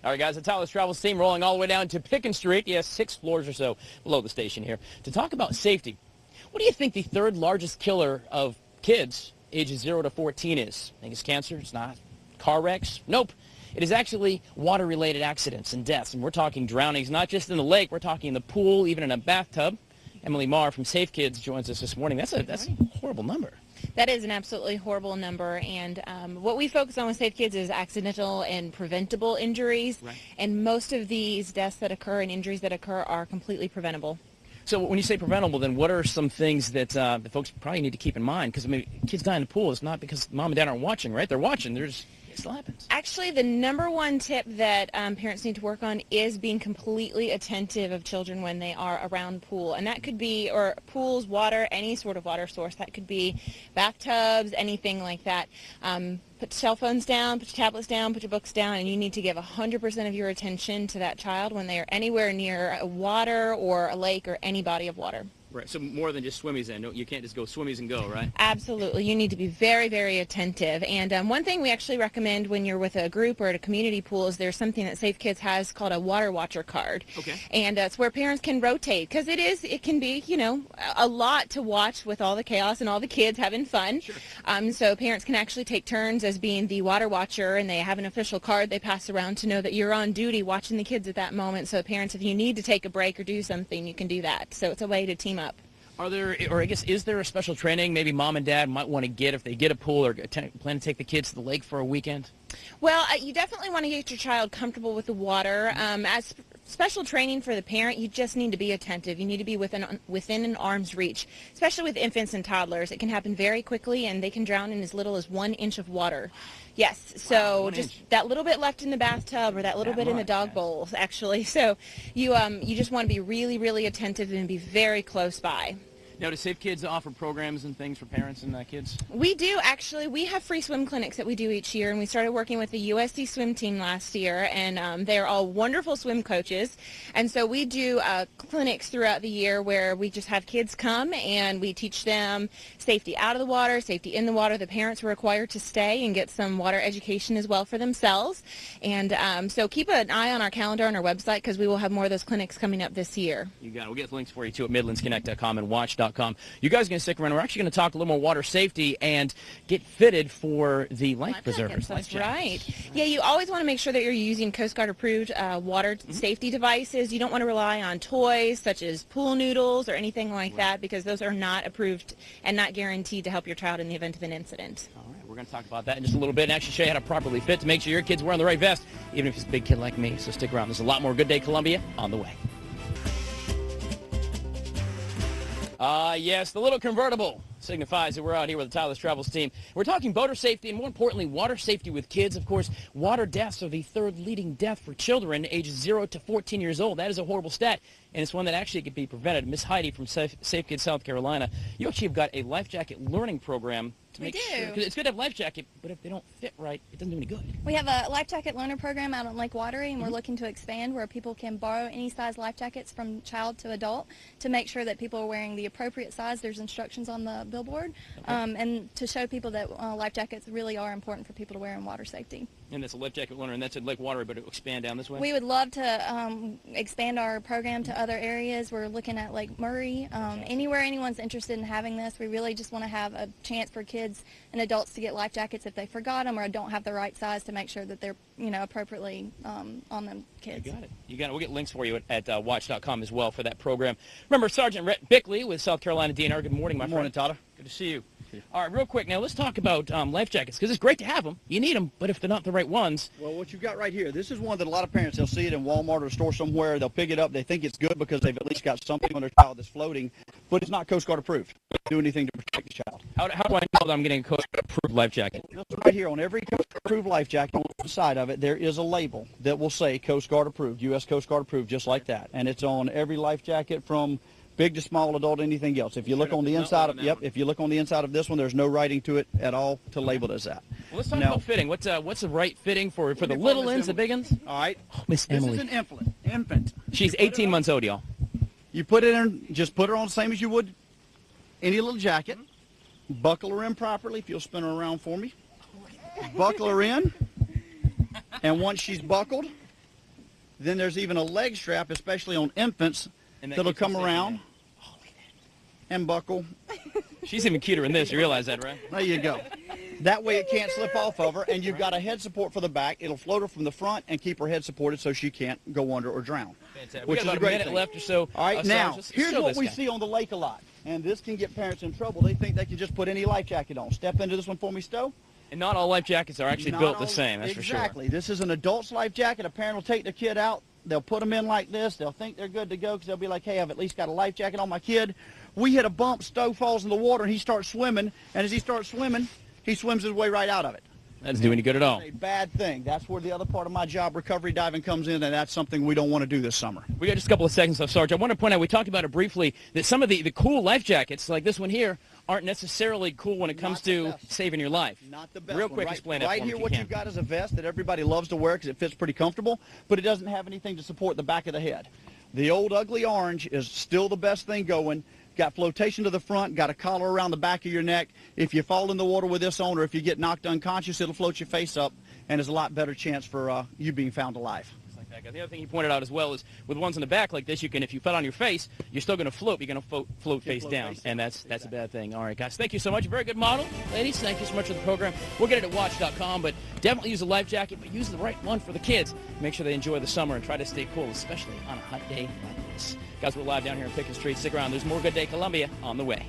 All right, guys, the Tyler's Travels team rolling all the way down to Pickens Street. Yes, 6 floors or so below the station here to talk about safety. What do you think the third largest killer of kids ages 0 to 14 is? Think it's cancer? It's not. Car wrecks? Nope. It is actually water-related accidents and deaths, and we're talking drownings, not just in the lake. We're talking in the pool, even in a bathtub. Emily Marr from Safe Kids joins us this morning. That's a horrible number. That is an absolutely horrible number, and what we focus on with Safe Kids is accidental and preventable injuries, Right. And most of these deaths that occur and injuries that occur are completely preventable. So when you say preventable, then what are some things that the folks probably need to keep in mind? Because, I mean, kids die in the pool. It's not because mom and dad aren't watching, right? They're watching. It still happens. Actually, the number one tip that parents need to work on is being completely attentive of children when they are around pool. And that could be, or pools, water, any sort of water source. That could be bathtubs, anything like that. Put cell phones down, put your tablets down, put your books down, and you need to give 100% of your attention to that child when they are anywhere near a water or a lake or any body of water. Right, so more than just swimmies then. You can't just go swimmies and go, right? Absolutely. You need to be very, very attentive. And one thing we actually recommend when you're with a group or at a community pool is there's something that Safe Kids has called a water watcher card. Okay. And it's where parents can rotate, because it can be, a lot to watch with all the chaos and all the kids having fun. Sure. So parents can actually take turns as being the water watcher, and they have an official card they pass around to know that you're on duty watching the kids at that moment. So parents, if you need to take a break or do something, you can do that. So it's a way to team up. Are there, or I guess, is there a special training maybe mom and dad might want to get if they get a pool or plan to take the kids to the lake for a weekend? Well, you definitely want to get your child comfortable with the water. As special training for the parent, you just need to be attentive. You need to be within an arm's reach, especially with infants and toddlers. It can happen very quickly, and they can drown in as little as 1 inch of water. Yes, so just that little bit left in the bathtub or that little bit in the dog bowl, actually. So you just want to be really, really attentive and be very close by. Now, do Safe Kids offer programs and things for parents and kids? We do, actually. We have free swim clinics that we do each year, and we started working with the USC swim team last year, and they're all wonderful swim coaches. And so we do clinics throughout the year where we just have kids come, and we teach them safety out of the water, safety in the water. The parents are required to stay and get some water education as well for themselves. And so keep an eye on our calendar on our website, because we will have more of those clinics coming up this year. You got it. We'll get links for you, too, at MidlandsConnect.com and WACH.com. You guys are going to stick around. We're actually going to talk a little more water safety and get fitted for the life preservers. That's right. Yeah, you always want to make sure that you're using Coast Guard approved water safety devices. You don't want to rely on toys such as pool noodles or anything like that, because those are not approved and not guaranteed to help your child in the event of an incident. All right, we're going to talk about that in just a little bit and actually show you how to properly fit to make sure your kid's wearing the right vest, even if he's a big kid like me. So stick around. There's a lot more Good Day Columbia on the way. Yes, the little convertible signifies that we're out here with the Tyler's Travels team. We're talking boater safety and, more importantly, water safety with kids. Of course, water deaths are the third leading death for children ages 0 to 14 years old. That is a horrible stat, and it's one that actually could be prevented. Miss Heidi from Safe Kids, South Carolina, you actually have got a life jacket learning program to make sure, because it's good to have a life jacket, but if they don't fit right, it doesn't do any good. We have a life jacket loaner program out on Lake Watery, and we're looking to expand where people can borrow any size life jackets from child to adult to make sure that people are wearing the appropriate size. There's instructions on the billboard, and to show people that life jackets really are important for people to wear in water safety. And that's a life jacket loaner, and that's at Lake Watery, but it will expand down this way? We would love to expand our program to other areas. We're looking at Lake Murray. Anywhere anyone's interested in having this, we really just want to have a chance for kids and adults to get life jackets if they forgot them or don't have the right size, to make sure that they're appropriately on them kids. You got it. You got it. We'll get links for you at watch.com as well for that program. Remember, Sergeant Rhett Bickley with South Carolina DNR. Good morning, my friend. Good morning, Tyler. Good to see you. All right, real quick, now let's talk about life jackets, because it's great to have them. You need them, but if they're not the right ones. Well, what you've got right here, this is one that a lot of parents, they'll see it in Walmart or a store somewhere, they'll pick it up, they think it's good because they've at least got something on their child that's floating, but it's not Coast Guard approved. It doesn't do anything to protect the child. How do I know that I'm getting a Coast Guard approved life jacket? Right here on every Coast Guard approved life jacket, on the side of it, there is a label that will say Coast Guard approved, U.S. Coast Guard approved, just like that. And it's on every life jacket from big to small, adult, anything else. If you look on the inside of, if you look on the inside of this one, there's no writing to it at all to label it as that. Well, let's talk about fitting. What's the right fitting for the little ones, the big ones? All right. Oh, Miss Emily. This is an infant. She's 18 months old, y'all. You put it in, just put her on the same as you would any little jacket. Buckle her in properly, if you'll spin her around for me. Buckle her in. And once she's buckled, Then there's even a leg strap, especially on infants, And that that'll keeps you come safe in around there. and buckle. She's even cuter than this. You realize that, right? There you go. That way it can't slip off of her, and you've got a head support for the back. It'll float her from the front and keep her head supported so she can't go under or drown. Fantastic. Which We is got a about great a minute thing. left or so. All right, Sarge, now, let's here's show what this we guy. see on the lake a lot, and this can get parents in trouble. They think they can just put any life jacket on. Step into this one for me, Stowe. And not all life jackets are actually Not built the all- same, that's for sure. Exactly. This is an adult's life jacket. A parent will take their kid out. They'll put them in like this. They'll think they're good to go because they'll be like, hey, I've at least got a life jacket on my kid. We hit a bump, Stowe falls in the water, and he starts swimming. And as he starts swimming, he swims his way right out of it. That doesn't do any good at all. It's a bad thing. That's where the other part of my job, recovery diving, comes in, and that's something we don't want to do this summer. We got just a couple of seconds left, Sarge. I want to point out, we talked about it briefly, that some of the cool life jackets, like this one here, aren't necessarily cool when it comes Not the to best. saving your life. Not the best Real one. quick, right, explain that right for me here, if what you you've can. got is a vest that everybody loves to wear because it fits pretty comfortable, but it doesn't have anything to support the back of the head. The old ugly orange is still the best thing going. Got flotation to the front, got a collar around the back of your neck. If you fall in the water with this on, or if you get knocked unconscious, it'll float your face up, and there's a lot better chance for you being found alive. Just like that guy. The other thing he pointed out as well is with ones on the back like this, you can, if you fell on your face, you're still going to float. You're going to float face float down, face and down. that's a bad thing. All right, guys, thank you so much. Very good model. Ladies, thank you so much for the program. We'll get it at watch.com, but definitely use a life jacket, but use the right one for the kids. Make sure they enjoy the summer and try to stay cool, especially on a hot day like this. Guys, we're live down here in Pickens Street. Stick around. There's more Good Day Columbia on the way.